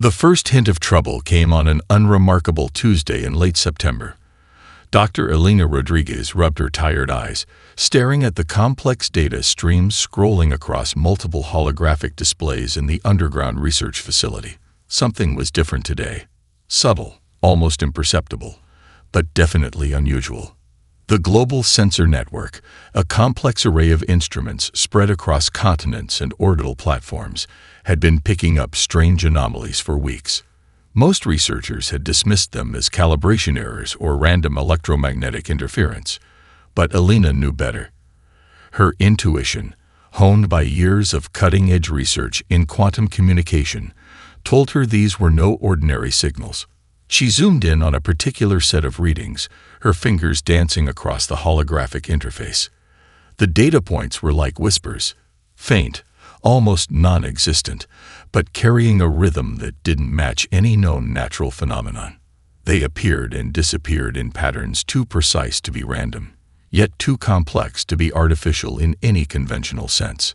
The first hint of trouble came on an unremarkable Tuesday in late September. Dr. Elena Rodriguez rubbed her tired eyes, staring at the complex data streams scrolling across multiple holographic displays in the underground research facility. Something was different today. Subtle, almost imperceptible, but definitely unusual. The global sensor network, a complex array of instruments spread across continents and orbital platforms, had been picking up strange anomalies for weeks. Most researchers had dismissed them as calibration errors or random electromagnetic interference, but Elena knew better. Her intuition, honed by years of cutting-edge research in quantum communication, told her these were no ordinary signals. She zoomed in on a particular set of readings, her fingers dancing across the holographic interface. The data points were like whispers, faint, almost non-existent, but carrying a rhythm that didn't match any known natural phenomenon. They appeared and disappeared in patterns too precise to be random, yet too complex to be artificial in any conventional sense.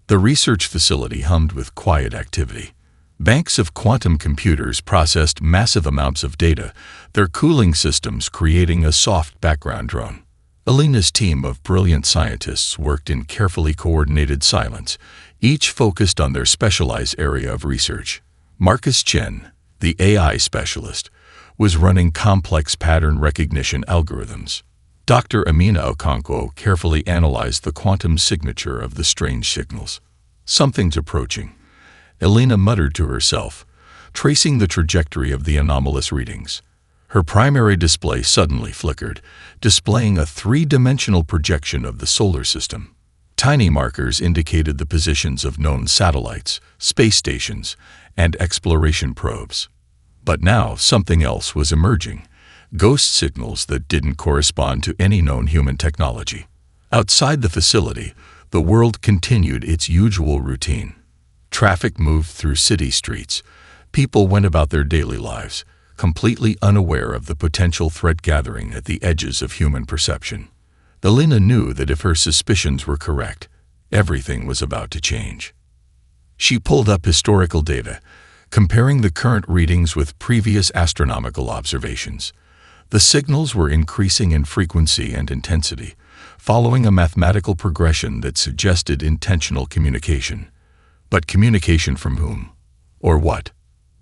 The research facility hummed with quiet activity. Banks of quantum computers processed massive amounts of data, their cooling systems creating a soft background drone. Elena's team of brilliant scientists worked in carefully coordinated silence, each focused on their specialized area of research. Marcus Chen, the AI specialist, was running complex pattern recognition algorithms. Dr. Amina Okonkwo carefully analyzed the quantum signature of the strange signals. "Something's approaching," Elena muttered to herself, tracing the trajectory of the anomalous readings. Her primary display suddenly flickered, displaying a three-dimensional projection of the solar system. Tiny markers indicated the positions of known satellites, space stations, and exploration probes. But now something else was emerging, ghost signals that didn't correspond to any known human technology. Outside the facility, the world continued its usual routine. Traffic moved through city streets. People went about their daily lives, completely unaware of the potential threat gathering at the edges of human perception. Elena knew that if her suspicions were correct, everything was about to change. She pulled up historical data, comparing the current readings with previous astronomical observations. The signals were increasing in frequency and intensity, following a mathematical progression that suggested intentional communication. But communication from whom? Or what?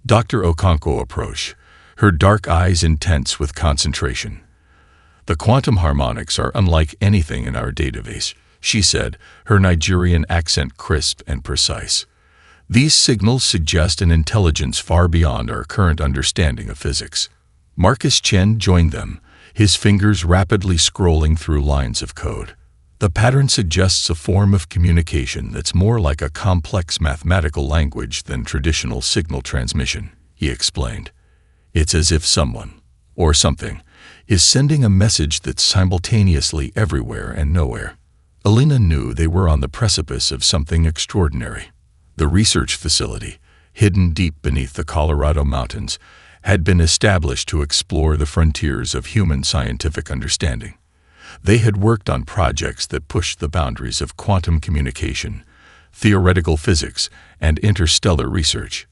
Dr. Okonkwo approached, her dark eyes intense with concentration. "The quantum harmonics are unlike anything in our database," she said, her Nigerian accent crisp and precise. "These signals suggest an intelligence far beyond our current understanding of physics." Marcus Chen joined them, his fingers rapidly scrolling through lines of code. "The pattern suggests a form of communication that's more like a complex mathematical language than traditional signal transmission," he explained. "It's as if someone, or something, is sending a message that's simultaneously everywhere and nowhere." Elena knew they were on the precipice of something extraordinary. The research facility, hidden deep beneath the Colorado mountains, had been established to explore the frontiers of human scientific understanding. They had worked on projects that pushed the boundaries of quantum communication, theoretical physics, and interstellar research.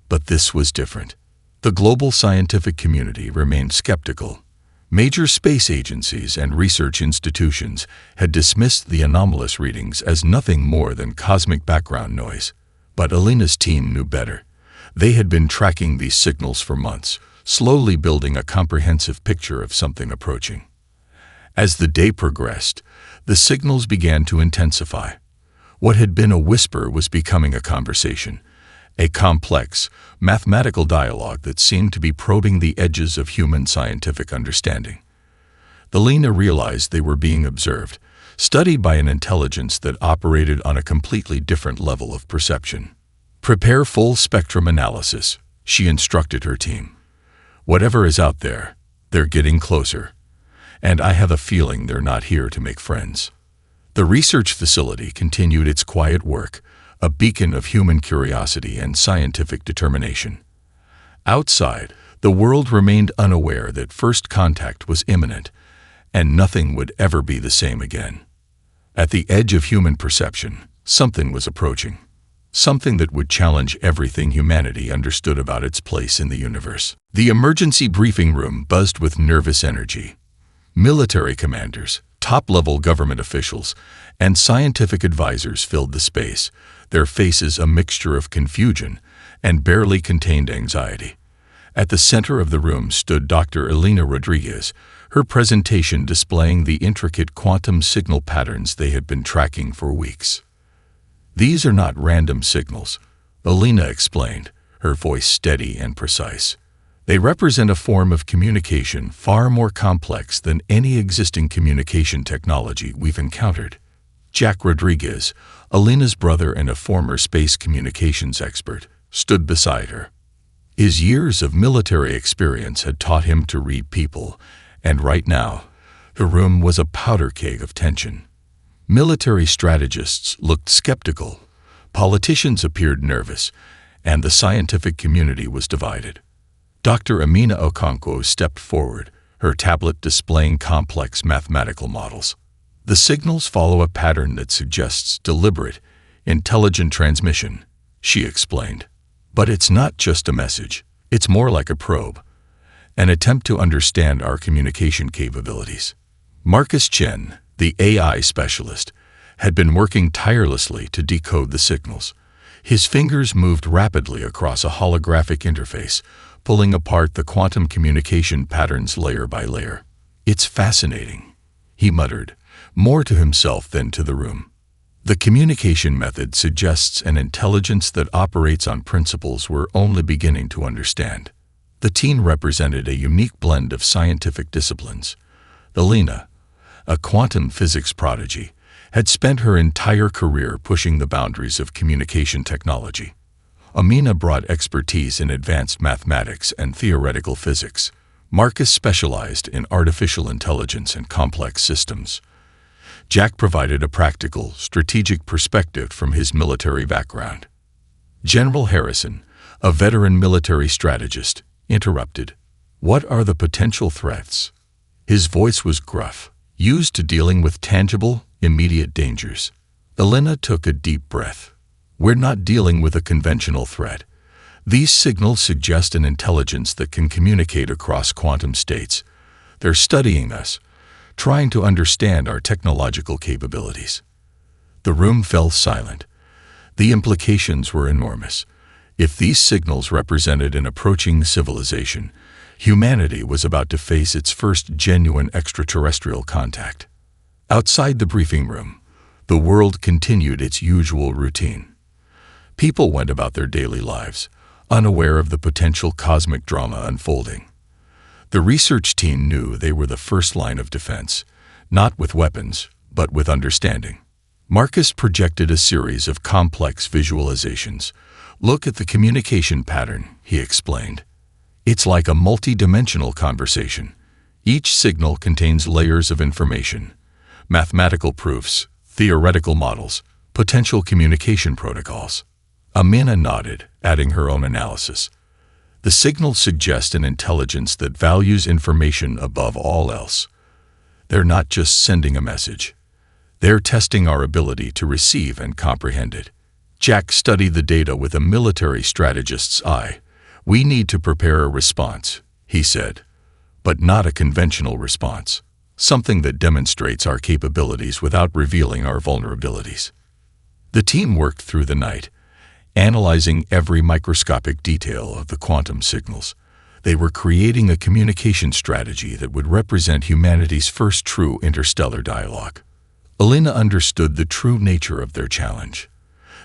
But this was different. The global scientific community remained skeptical. Major space agencies and research institutions had dismissed the anomalous readings as nothing more than cosmic background noise. But Elena's team knew better. They had been tracking these signals for months, slowly building a comprehensive picture of something approaching. As the day progressed, the signals began to intensify. What had been a whisper was becoming a conversation, a complex, mathematical dialogue that seemed to be probing the edges of human scientific understanding. Elena realized they were being observed, studied by an intelligence that operated on a completely different level of perception. "Prepare full spectrum analysis," she instructed her team. "Whatever is out there, they're getting closer. And I have a feeling they're not here to make friends." The research facility continued its quiet work, a beacon of human curiosity and scientific determination. Outside, the world remained unaware that first contact was imminent, and nothing would ever be the same again. At the edge of human perception, something was approaching. something that would challenge everything humanity understood about its place in the universe. The emergency briefing room buzzed with nervous energy. Military commanders, top-level government officials, and scientific advisors filled the space, their faces a mixture of confusion and barely contained anxiety. At the center of the room stood Dr. Elena Rodriguez, her presentation displaying the intricate quantum signal patterns they had been tracking for weeks. "These are not random signals," Elena explained, her voice steady and precise. "They represent a form of communication far more complex than any existing communication technology we've encountered." Jack Rodriguez, Elena's brother and a former space communications expert, stood beside her. His years of military experience had taught him to read people, and right now, the room was a powder keg of tension. Military strategists looked skeptical, politicians appeared nervous, and the scientific community was divided. Dr. Amina Okonkwo stepped forward, her tablet displaying complex mathematical models. "The signals follow a pattern that suggests deliberate, intelligent transmission," she explained. "But it's not just a message. It's more like a probe, an attempt to understand our communication capabilities." Marcus Chen, the AI specialist, had been working tirelessly to decode the signals. His fingers moved rapidly across a holographic interface, pulling apart the quantum communication patterns layer by layer. "It's fascinating," he muttered, more to himself than to the room. "The communication method suggests an intelligence that operates on principles we're only beginning to understand." The team represented a unique blend of scientific disciplines. Elena, a quantum physics prodigy, had spent her entire career pushing the boundaries of communication technology. Amina brought expertise in advanced mathematics and theoretical physics. Marcus specialized in artificial intelligence and complex systems. Jack provided a practical, strategic perspective from his military background. General Harrison, a veteran military strategist, interrupted. "What are the potential threats?" His voice was gruff, used to dealing with tangible, immediate dangers. Elena took a deep breath. "We're not dealing with a conventional threat. These signals suggest an intelligence that can communicate across quantum states. They're studying us, trying to understand our technological capabilities." The room fell silent. The implications were enormous. If these signals represented an approaching civilization, humanity was about to face its first genuine extraterrestrial contact. Outside the briefing room, the world continued its usual routine. People went about their daily lives, unaware of the potential cosmic drama unfolding. The research team knew they were the first line of defense, not with weapons, but with understanding. Marcus projected a series of complex visualizations. "Look at the communication pattern," he explained. "It's like a multi-dimensional conversation. Each signal contains layers of information, mathematical proofs, theoretical models, potential communication protocols." Amina nodded, adding her own analysis. "The signals suggest an intelligence that values information above all else. They're not just sending a message. They're testing our ability to receive and comprehend it." Jack studied the data with a military strategist's eye. "We need to prepare a response," he said, "but not a conventional response. Something that demonstrates our capabilities without revealing our vulnerabilities." The team worked through the night, analyzing every microscopic detail of the quantum signals. They were creating a communication strategy that would represent humanity's first true interstellar dialogue. Elena understood the true nature of their challenge.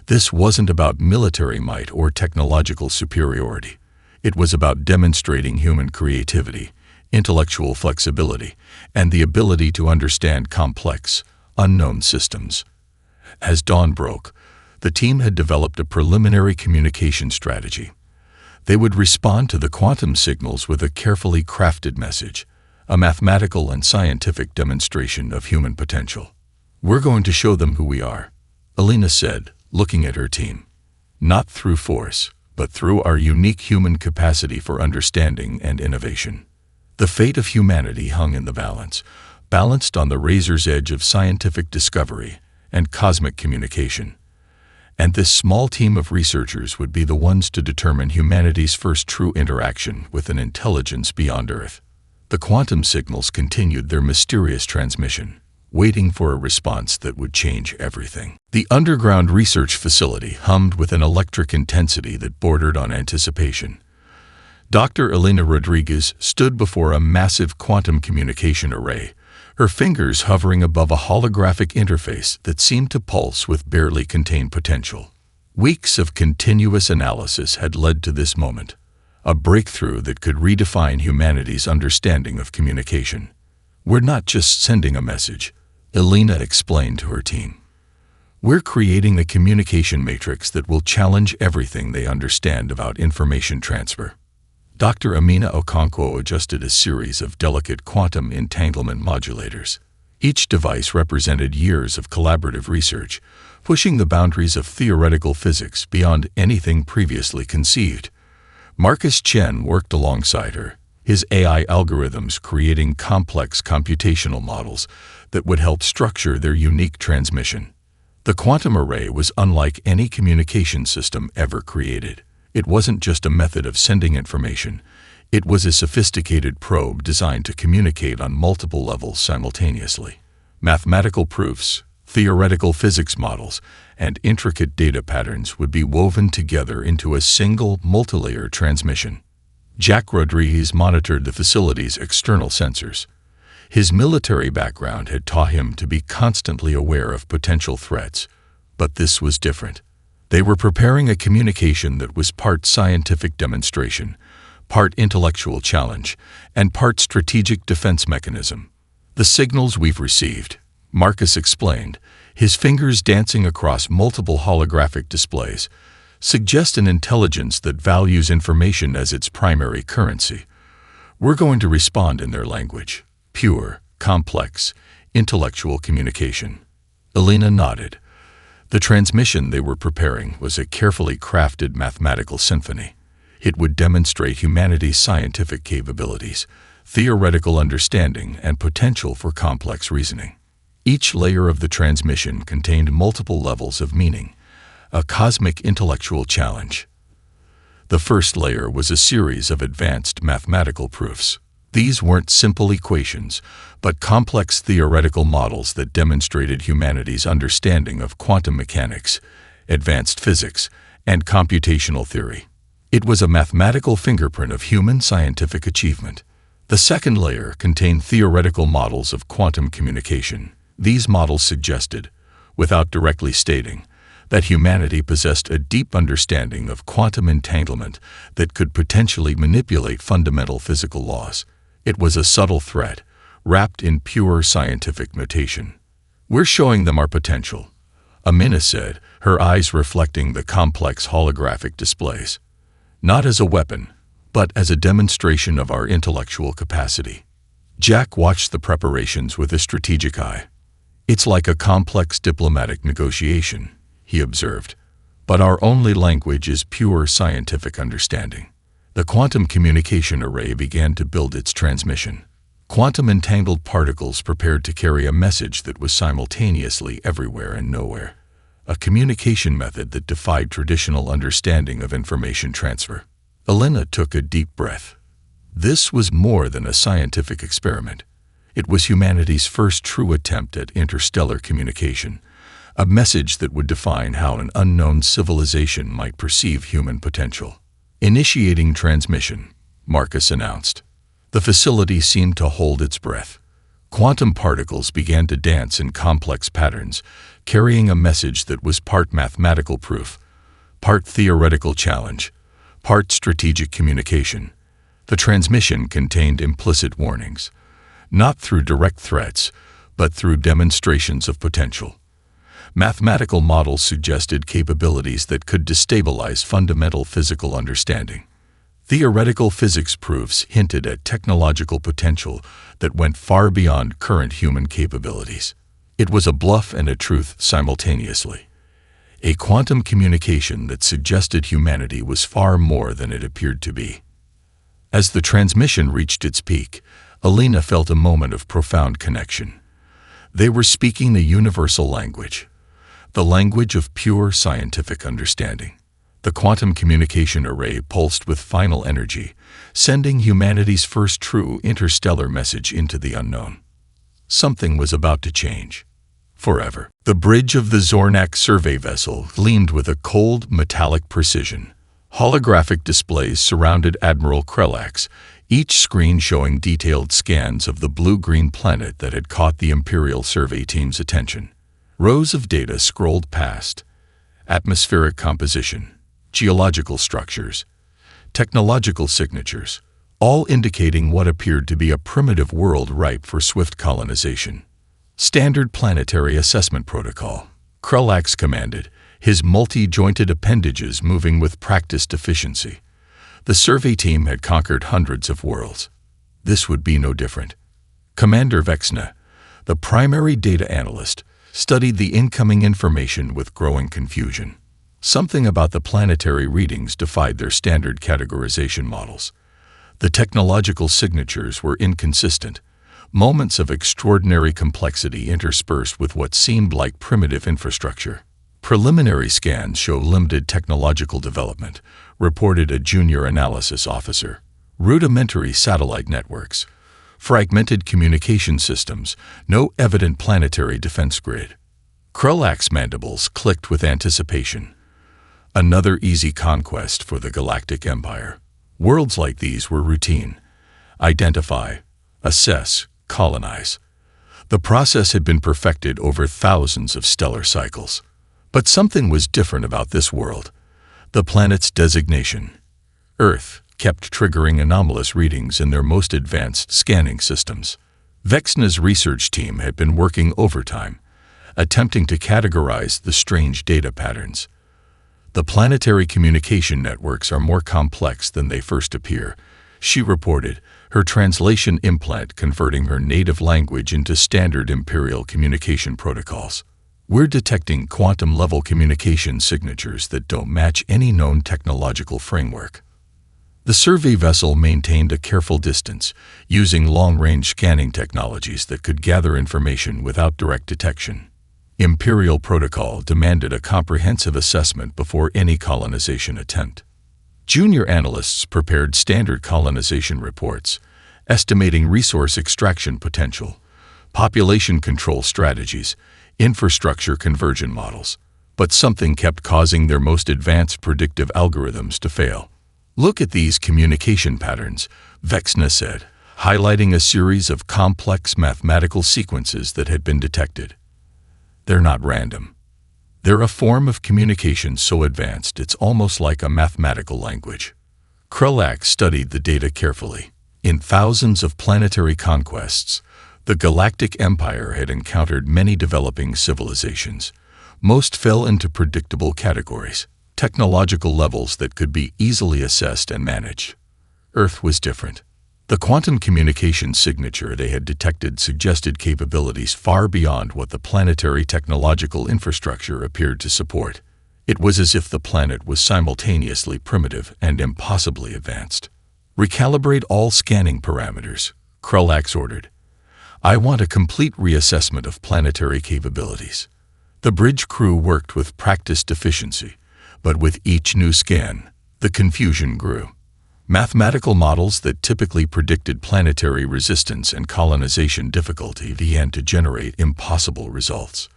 This wasn't about military might or technological superiority. It was about demonstrating human creativity, intellectual flexibility, and the ability to understand complex, unknown systems. As dawn broke, the team had developed a preliminary communication strategy. They would respond to the quantum signals with a carefully crafted message, a mathematical and scientific demonstration of human potential. "We're going to show them who we are," Elena said, looking at her team. "Not through force, but through our unique human capacity for understanding and innovation." The fate of humanity hung in the balance, balanced on the razor's edge of scientific discovery and cosmic communication. And this small team of researchers would be the ones to determine humanity's first true interaction with an intelligence beyond Earth. The quantum signals continued their mysterious transmission, waiting for a response that would change everything. The underground research facility hummed with an electric intensity that bordered on anticipation. Dr. Elena Rodriguez stood before a massive quantum communication array, her fingers hovering above a holographic interface that seemed to pulse with barely contained potential. Weeks of continuous analysis had led to this moment, a breakthrough that could redefine humanity's understanding of communication. "We're not just sending a message," Elena explained to her team. "We're creating a communication matrix that will challenge everything they understand about information transfer." Dr. Amina Okonkwo adjusted a series of delicate quantum entanglement modulators. Each device represented years of collaborative research, pushing the boundaries of theoretical physics beyond anything previously conceived. Marcus Chen worked alongside her, his AI algorithms creating complex computational models that would help structure their unique transmission. The quantum array was unlike any communication system ever created. It wasn't just a method of sending information. It was a sophisticated probe designed to communicate on multiple levels simultaneously. Mathematical proofs, theoretical physics models, and intricate data patterns would be woven together into a single multilayer transmission. Jack Rodriguez monitored the facility's external sensors. His military background had taught him to be constantly aware of potential threats, but this was different. They were preparing a communication that was part scientific demonstration, part intellectual challenge, and part strategic defense mechanism. "The signals we've received," Marcus explained, his fingers dancing across multiple holographic displays, "suggest an intelligence that values information as its primary currency. We're going to respond in their language. Pure, complex, intellectual communication." Elena nodded. The transmission they were preparing was a carefully crafted mathematical symphony. It would demonstrate humanity's scientific capabilities, theoretical understanding, and potential for complex reasoning. Each layer of the transmission contained multiple levels of meaning, a cosmic intellectual challenge. The first layer was a series of advanced mathematical proofs. These weren't simple equations, but complex theoretical models that demonstrated humanity's understanding of quantum mechanics, advanced physics, and computational theory. It was a mathematical fingerprint of human scientific achievement. The second layer contained theoretical models of quantum communication. These models suggested, without directly stating, that humanity possessed a deep understanding of quantum entanglement that could potentially manipulate fundamental physical laws. It was a subtle threat, wrapped in pure scientific notation. "We're showing them our potential," Amina said, her eyes reflecting the complex holographic displays. "Not as a weapon, but as a demonstration of our intellectual capacity." Jack watched the preparations with a strategic eye. "It's like a complex diplomatic negotiation," he observed, "but our only language is pure scientific understanding." The quantum communication array began to build its transmission. Quantum-entangled particles prepared to carry a message that was simultaneously everywhere and nowhere, a communication method that defied traditional understanding of information transfer. Elena took a deep breath. This was more than a scientific experiment. It was humanity's first true attempt at interstellar communication, a message that would define how an unknown civilization might perceive human potential. "Initiating transmission," Marcus announced. The facility seemed to hold its breath. Quantum particles began to dance in complex patterns, carrying a message that was part mathematical proof, part theoretical challenge, part strategic communication. The transmission contained implicit warnings, not through direct threats, but through demonstrations of potential. Mathematical models suggested capabilities that could destabilize fundamental physical understanding. Theoretical physics proofs hinted at technological potential that went far beyond current human capabilities. It was a bluff and a truth simultaneously. A quantum communication that suggested humanity was far more than it appeared to be. As the transmission reached its peak, Elena felt a moment of profound connection. They were speaking the universal language. the language of pure scientific understanding. The quantum communication array pulsed with final energy, sending humanity's first true interstellar message into the unknown. Something was about to change. Forever. The bridge of the Zornak survey vessel gleamed with a cold, metallic precision. Holographic displays surrounded Admiral Krelax, each screen showing detailed scans of the blue-green planet that had caught the Imperial survey team's attention. Rows of data scrolled past. Atmospheric composition, geological structures, technological signatures, all indicating what appeared to be a primitive world ripe for swift colonization. Standard planetary assessment protocol, Krelax commanded, his multi-jointed appendages moving with practiced efficiency. The survey team had conquered hundreds of worlds. This would be no different. Commander Vexna, the primary data analyst, studied the incoming information with growing confusion. Something about the planetary readings defied their standard categorization models. The technological signatures were inconsistent, moments of extraordinary complexity interspersed with what seemed like primitive infrastructure. Preliminary scans show limited technological development, reported a junior analysis officer. Rudimentary satellite networks, fragmented communication systems, no evident planetary defense grid. Krelax's mandibles clicked with anticipation. Another easy conquest for the Galactic Empire. Worlds like these were routine. Identify, assess, colonize. The process had been perfected over thousands of stellar cycles. But something was different about this world. The planet's designation. Earth kept triggering anomalous readings in their most advanced scanning systems. Vexna's research team had been working overtime, attempting to categorize the strange data patterns. The planetary communication networks are more complex than they first appear, she reported, her translation implant converting her native language into standard Imperial communication protocols. We're detecting quantum-level communication signatures that don't match any known technological framework. The survey vessel maintained a careful distance, using long-range scanning technologies that could gather information without direct detection. Imperial protocol demanded a comprehensive assessment before any colonization attempt. Junior analysts prepared standard colonization reports, estimating resource extraction potential, population control strategies, infrastructure conversion models. But something kept causing their most advanced predictive algorithms to fail. Look at these communication patterns, Vexna said, highlighting a series of complex mathematical sequences that had been detected. They're not random. They're a form of communication so advanced it's almost like a mathematical language. Krelax studied the data carefully. In thousands of planetary conquests, the Galactic Empire had encountered many developing civilizations. Most fell into predictable categories, technological levels that could be easily assessed and managed. Earth was different. The quantum communication signature they had detected suggested capabilities far beyond what the planetary technological infrastructure appeared to support. It was as if the planet was simultaneously primitive and impossibly advanced. Recalibrate all scanning parameters, Krelax ordered. I want a complete reassessment of planetary capabilities. The bridge crew worked with practiced efficiency, but with each new scan, the confusion grew. Mathematical models that typically predicted planetary resistance and colonization difficulty began to generate impossible results.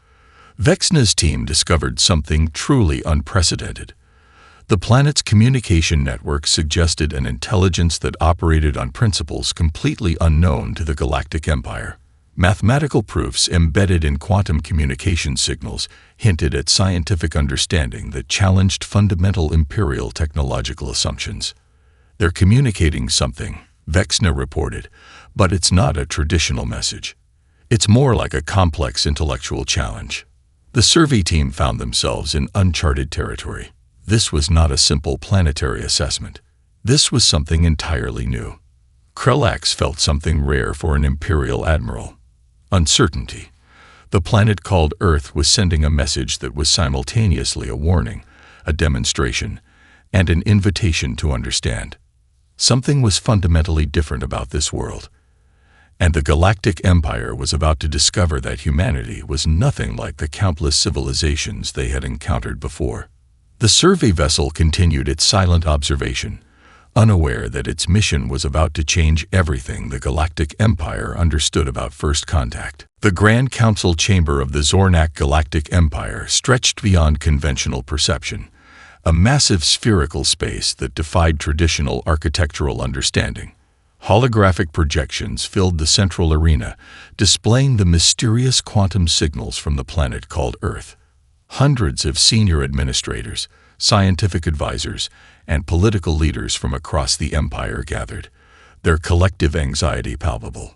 Vexna's team discovered something truly unprecedented. The planet's communication network suggested an intelligence that operated on principles completely unknown to the Galactic Empire. Mathematical proofs embedded in quantum communication signals hinted at scientific understanding that challenged fundamental Imperial technological assumptions. They're communicating something, Vexna reported, but it's not a traditional message. It's more like a complex intellectual challenge. The survey team found themselves in uncharted territory. This was not a simple planetary assessment. This was something entirely new. Krelax felt something rare for an Imperial admiral. Uncertainty. The planet called Earth was sending a message that was simultaneously a warning, a demonstration, and an invitation to understand. Something was fundamentally different about this world. and the Galactic Empire was about to discover that humanity was nothing like the countless civilizations they had encountered before. The survey vessel continued its silent observation, unaware that its mission was about to change everything the Galactic Empire understood about first contact. The Grand Council chamber of the Zornak Galactic Empire stretched beyond conventional perception, a massive spherical space that defied traditional architectural understanding. Holographic projections filled the central arena, displaying the mysterious quantum signals from the planet called Earth. Hundreds of senior administrators, scientific advisors, and political leaders from across the empire gathered, their collective anxiety palpable.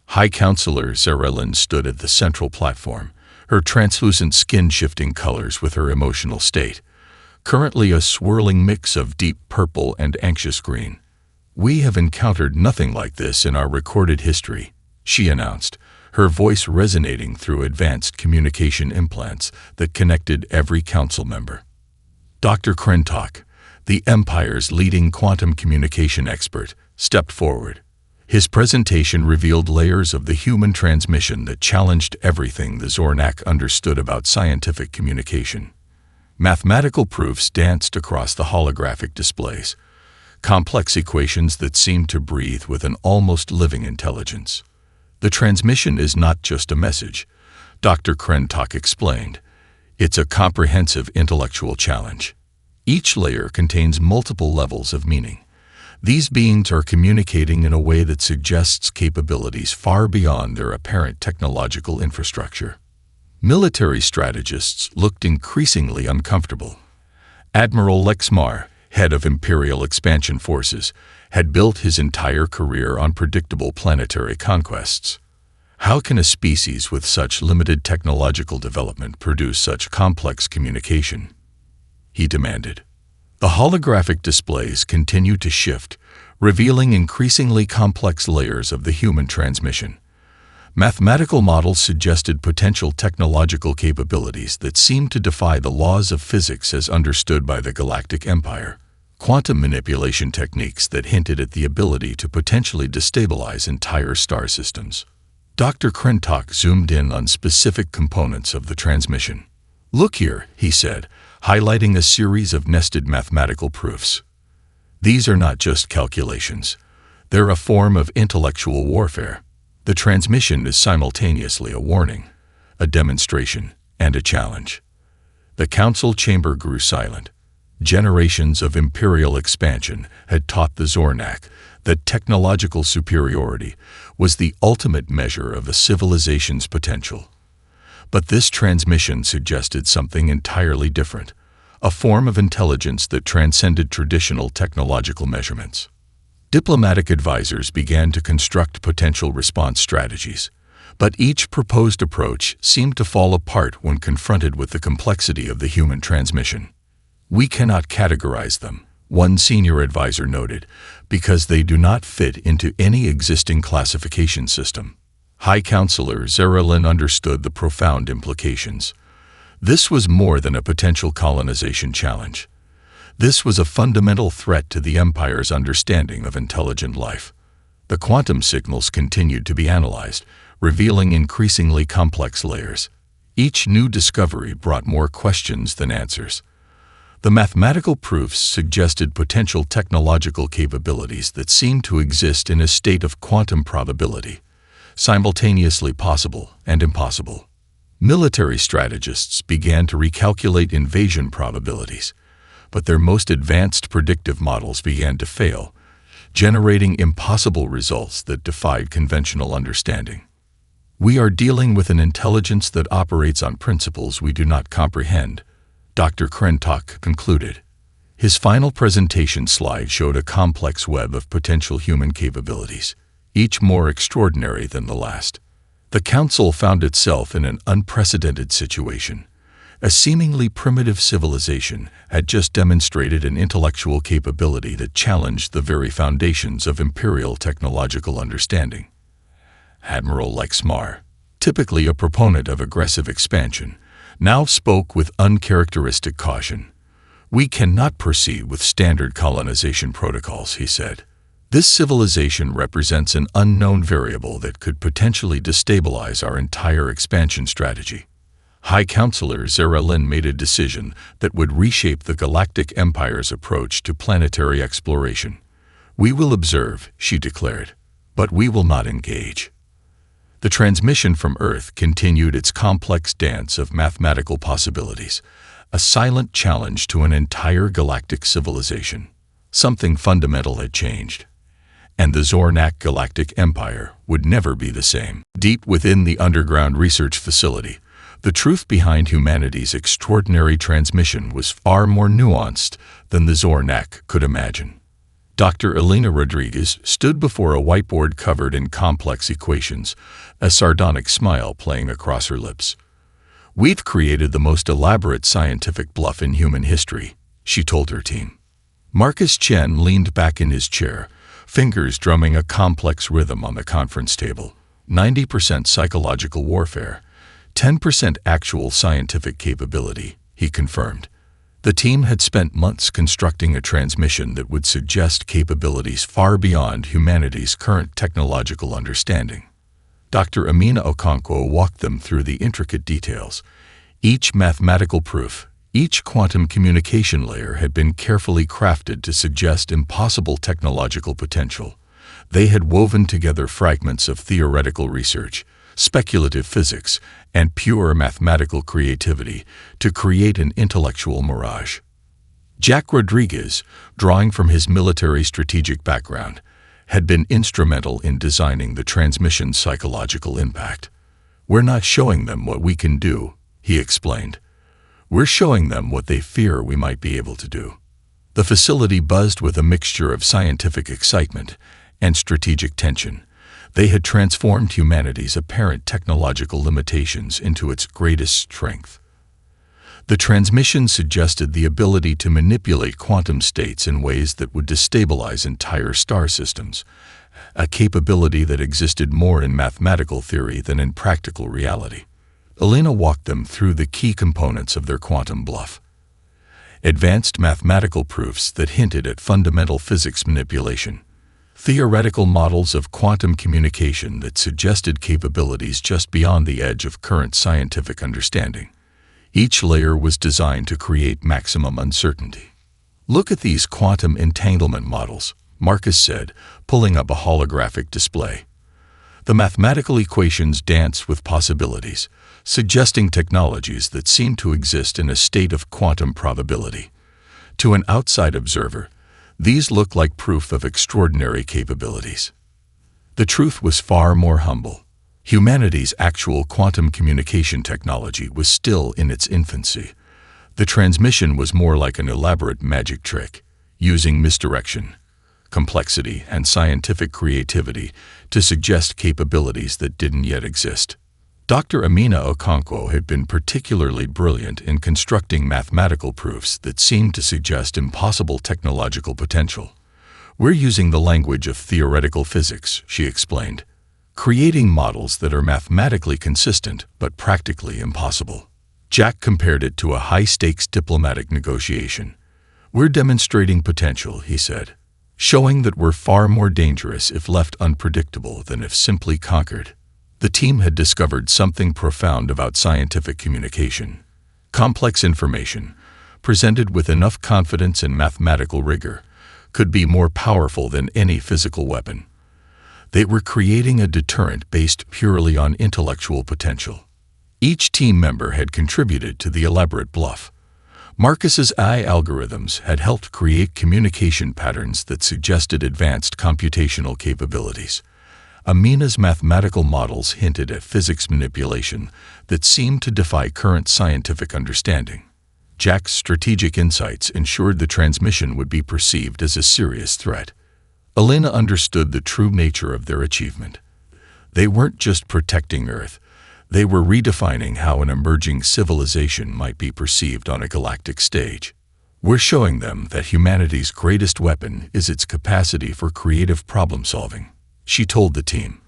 High Counselor Zarelin stood at the central platform, her translucent skin shifting colors with her emotional state, currently a swirling mix of deep purple and anxious green. "We have encountered nothing like this in our recorded history," she announced, her voice resonating through advanced communication implants that connected every council member. Dr. Krentok, the Empire's leading quantum communication expert, stepped forward. His presentation revealed layers of the human transmission that challenged everything the Zornak understood about scientific communication. Mathematical proofs danced across the holographic displays, complex equations that seemed to breathe with an almost living intelligence. "The transmission is not just a message," Dr. Krentok explained. "It's a comprehensive intellectual challenge. Each layer contains multiple levels of meaning. These beings are communicating in a way that suggests capabilities far beyond their apparent technological infrastructure." Military strategists looked increasingly uncomfortable. Admiral Lexmar, head of Imperial Expansion Forces, had built his entire career on predictable planetary conquests. How can a species with such limited technological development produce such complex communication? He demanded. The holographic displays continued to shift, revealing increasingly complex layers of the human transmission. Mathematical models suggested potential technological capabilities that seemed to defy the laws of physics as understood by the Galactic Empire. Quantum manipulation techniques that hinted at the ability to potentially destabilize entire star systems. Dr. Krentok zoomed in on specific components of the transmission. "Look here," he said, highlighting a series of nested mathematical proofs. "These are not just calculations. They're a form of intellectual warfare. The transmission is simultaneously a warning, a demonstration, and a challenge." The council chamber grew silent. Generations of imperial expansion had taught the Zornak that technological superiority was the ultimate measure of a civilization's potential. But this transmission suggested something entirely different, a form of intelligence that transcended traditional technological measurements. Diplomatic advisors began to construct potential response strategies, but each proposed approach seemed to fall apart when confronted with the complexity of the human transmission. "We cannot categorize them," one senior advisor noted, "because they do not fit into any existing classification system." High Counselor Zarelin understood the profound implications. This was more than a potential colonization challenge. This was a fundamental threat to the Empire's understanding of intelligent life. The quantum signals continued to be analyzed, revealing increasingly complex layers. Each new discovery brought more questions than answers. The mathematical proofs suggested potential technological capabilities that seemed to exist in a state of quantum probability, simultaneously possible and impossible. Military strategists began to recalculate invasion probabilities, but their most advanced predictive models began to fail, generating impossible results that defied conventional understanding. "We are dealing with an intelligence that operates on principles we do not comprehend," Dr. Krentok concluded. His final presentation slide showed a complex web of potential human capabilities, each more extraordinary than the last. The Council found itself in an unprecedented situation. A seemingly primitive civilization had just demonstrated an intellectual capability that challenged the very foundations of imperial technological understanding. Admiral Lexmar, typically a proponent of aggressive expansion, now spoke with uncharacteristic caution. "We cannot proceed with standard colonization protocols," he said. This civilization represents an unknown variable that could potentially destabilize our entire expansion strategy. High Counselor Zara Lin made a decision that would reshape the Galactic Empire's approach to planetary exploration. "We will observe," she declared, "but we will not engage." The transmission from Earth continued its complex dance of mathematical possibilities, a silent challenge to an entire galactic civilization. Something fundamental had changed, and the Zornak Galactic Empire would never be the same. Deep within the underground research facility, the truth behind humanity's extraordinary transmission was far more nuanced than the Zornak could imagine. Dr. Elena Rodriguez stood before a whiteboard covered in complex equations, a sardonic smile playing across her lips. "We've created the most elaborate scientific bluff in human history," she told her team. Marcus Chen leaned back in his chair, fingers drumming a complex rhythm on the conference table. 90% psychological warfare, 10% actual scientific capability, he confirmed. The team had spent months constructing a transmission that would suggest capabilities far beyond humanity's current technological understanding. Dr. Amina Okonkwo walked them through the intricate details. Each mathematical proof, each quantum communication layer had been carefully crafted to suggest impossible technological potential. They had woven together fragments of theoretical research, speculative physics, and pure mathematical creativity to create an intellectual mirage. Jack Rodriguez, drawing from his military strategic background, had been instrumental in designing the transmission's psychological impact. "We're not showing them what we can do," he explained. "We're showing them what they fear we might be able to do." The facility buzzed with a mixture of scientific excitement and strategic tension. They had transformed humanity's apparent technological limitations into its greatest strength. The transmission suggested the ability to manipulate quantum states in ways that would destabilize entire star systems, a capability that existed more in mathematical theory than in practical reality. Elena walked them through the key components of their quantum bluff. Advanced mathematical proofs that hinted at fundamental physics manipulation. Theoretical models of quantum communication that suggested capabilities just beyond the edge of current scientific understanding. Each layer was designed to create maximum uncertainty. "Look at these quantum entanglement models," Marcus said, pulling up a holographic display. The mathematical equations dance with possibilities, suggesting technologies that seem to exist in a state of quantum probability. To an outside observer, these look like proof of extraordinary capabilities. The truth was far more humble. Humanity's actual quantum communication technology was still in its infancy. The transmission was more like an elaborate magic trick, using misdirection, complexity, and scientific creativity to suggest capabilities that didn't yet exist. Dr. Amina Okonkwo had been particularly brilliant in constructing mathematical proofs that seemed to suggest impossible technological potential. "We're using the language of theoretical physics," she explained, "creating models that are mathematically consistent but practically impossible." Jack compared it to a high-stakes diplomatic negotiation. "We're demonstrating potential," he said, "showing that we're far more dangerous if left unpredictable than if simply conquered." The team had discovered something profound about scientific communication. Complex information, presented with enough confidence and mathematical rigor, could be more powerful than any physical weapon. They were creating a deterrent based purely on intellectual potential. Each team member had contributed to the elaborate bluff. Marcus's AI algorithms had helped create communication patterns that suggested advanced computational capabilities. Amina's mathematical models hinted at physics manipulation that seemed to defy current scientific understanding. Jack's strategic insights ensured the transmission would be perceived as a serious threat. Elena understood the true nature of their achievement. They weren't just protecting Earth, they were redefining how an emerging civilization might be perceived on a galactic stage. "We're showing them that humanity's greatest weapon is its capacity for creative problem-solving," she told the team.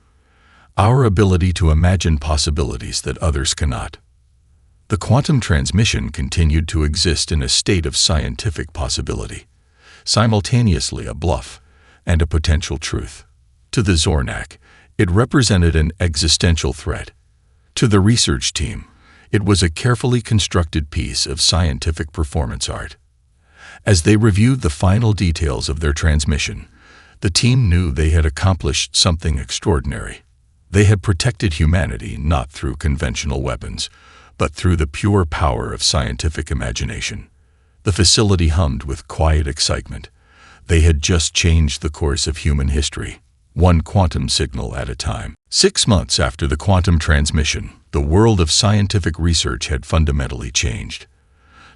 "Our ability to imagine possibilities that others cannot." The quantum transmission continued to exist in a state of scientific possibility, simultaneously a bluff, and a potential truth. To the Zornak, it represented an existential threat. To the research team, it was a carefully constructed piece of scientific performance art. As they reviewed the final details of their transmission, the team knew they had accomplished something extraordinary. They had protected humanity not through conventional weapons, but through the pure power of scientific imagination. The facility hummed with quiet excitement. They had just changed the course of human history, one quantum signal at a time. 6 months after the quantum transmission, the world of scientific research had fundamentally changed.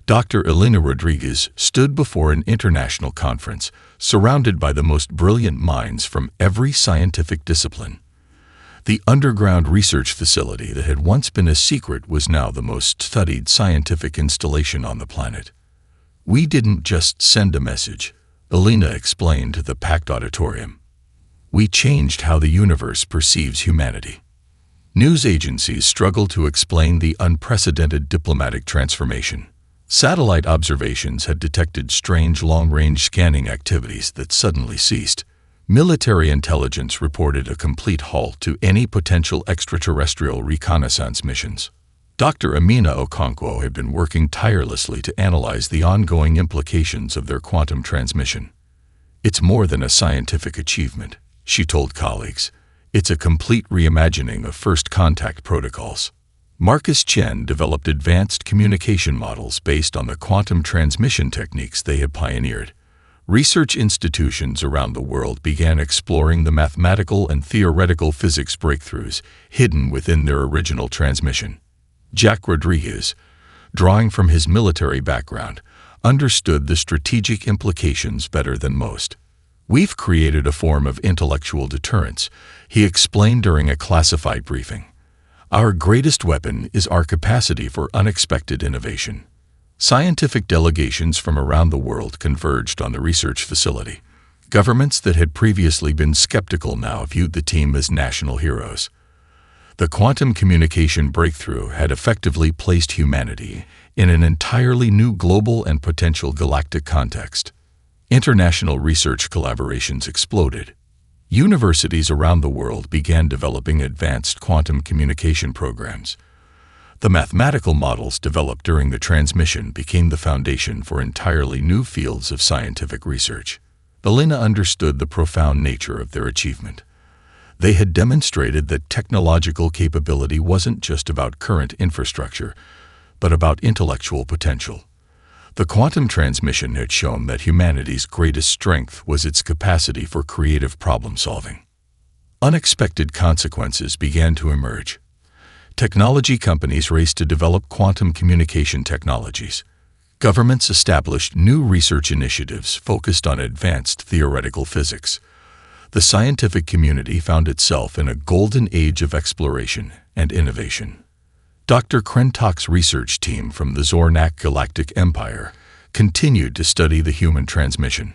Dr. Elena Rodriguez stood before an international conference, surrounded by the most brilliant minds from every scientific discipline. The underground research facility that had once been a secret was now the most studied scientific installation on the planet. "We didn't just send a message," Elena explained to the packed auditorium. "We changed how the universe perceives humanity." News agencies struggled to explain the unprecedented diplomatic transformation. Satellite observations had detected strange long-range scanning activities that suddenly ceased. Military intelligence reported a complete halt to any potential extraterrestrial reconnaissance missions. Dr. Amina Okonkwo had been working tirelessly to analyze the ongoing implications of their quantum transmission. "It's more than a scientific achievement," she told colleagues. "It's a complete reimagining of first contact protocols." Marcus Chen developed advanced communication models based on the quantum transmission techniques they had pioneered. Research institutions around the world began exploring the mathematical and theoretical physics breakthroughs hidden within their original transmission. Jack Rodriguez, drawing from his military background, understood the strategic implications better than most. "We've created a form of intellectual deterrence," he explained during a classified briefing. "Our greatest weapon is our capacity for unexpected innovation." Scientific delegations from around the world converged on the research facility. Governments that had previously been skeptical now viewed the team as national heroes. The quantum communication breakthrough had effectively placed humanity in an entirely new global and potential galactic context. International research collaborations exploded. Universities around the world began developing advanced quantum communication programs. The mathematical models developed during the transmission became the foundation for entirely new fields of scientific research. Elena understood the profound nature of their achievement. They had demonstrated that technological capability wasn't just about current infrastructure, but about intellectual potential. The quantum transmission had shown that humanity's greatest strength was its capacity for creative problem-solving. Unexpected consequences began to emerge. Technology companies raced to develop quantum communication technologies. Governments established new research initiatives focused on advanced theoretical physics. The scientific community found itself in a golden age of exploration and innovation. Dr. Krentok's research team from the Zornak Galactic Empire continued to study the human transmission.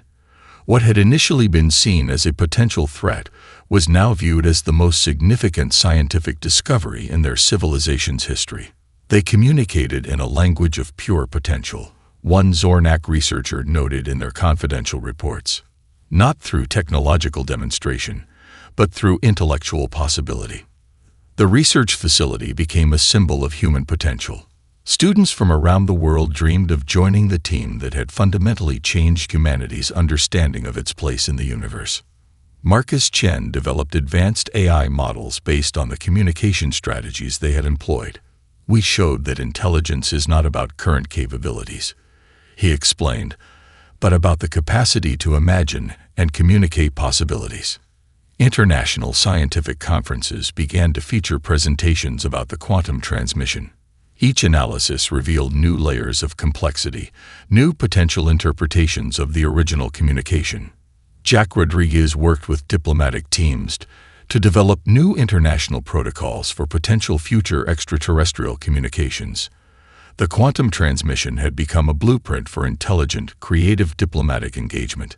What had initially been seen as a potential threat was now viewed as the most significant scientific discovery in their civilization's history. They communicated in a language of pure potential, one Zornak researcher noted in their confidential reports. Not through technological demonstration, but through intellectual possibility. The research facility became a symbol of human potential. Students from around the world dreamed of joining the team that had fundamentally changed humanity's understanding of its place in the universe. Marcus Chen developed advanced AI models based on the communication strategies they had employed. "We showed that intelligence is not about current capabilities," he explained, "but about the capacity to imagine and communicate possibilities." International scientific conferences began to feature presentations about the quantum transmission. Each analysis revealed new layers of complexity, new potential interpretations of the original communication. Jack Rodriguez worked with diplomatic teams to develop new international protocols for potential future extraterrestrial communications. The quantum transmission had become a blueprint for intelligent, creative diplomatic engagement.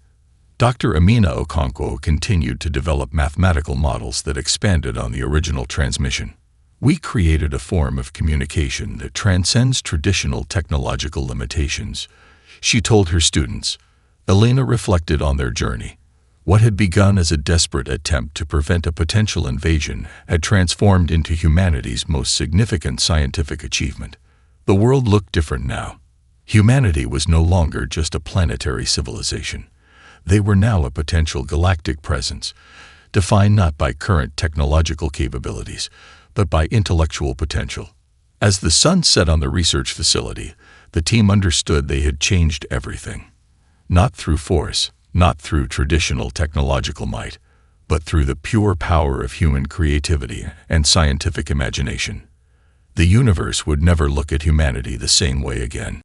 Dr. Amina Okonkwo continued to develop mathematical models that expanded on the original transmission. "We created a form of communication that transcends traditional technological limitations," she told her students. Elena reflected on their journey. What had begun as a desperate attempt to prevent a potential invasion had transformed into humanity's most significant scientific achievement. The world looked different now. Humanity was no longer just a planetary civilization. They were now a potential galactic presence, defined not by current technological capabilities, but by intellectual potential. As the sun set on the research facility, the team understood they had changed everything. Not through force, not through traditional technological might, but through the pure power of human creativity and scientific imagination. The universe would never look at humanity the same way again.